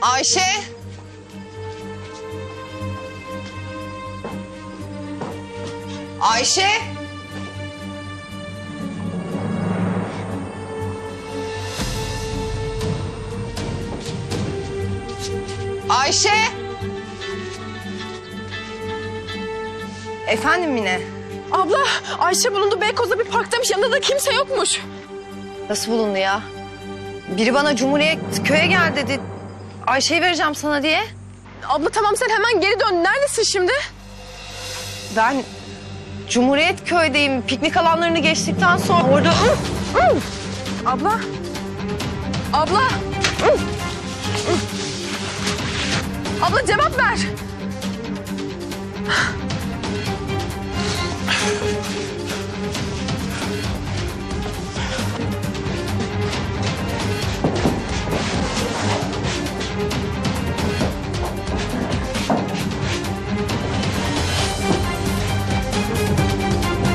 Ayşe. Ayşe. Ayşe. Efendim Mine? Abla, Ayşe bulundu Beykoz'da bir parktaymış. Yanında da kimse yokmuş. Nasıl bulundu ya? Biri bana Cumhuriyet köye gel dedi. Ayşe'yi vereceğim sana diye. Abla tamam sen hemen geri dön. Neredesin şimdi? Ben Cumhuriyet köydeyim. Piknik alanlarını geçtikten sonra orada... Abla. Abla. Abla cevap ver.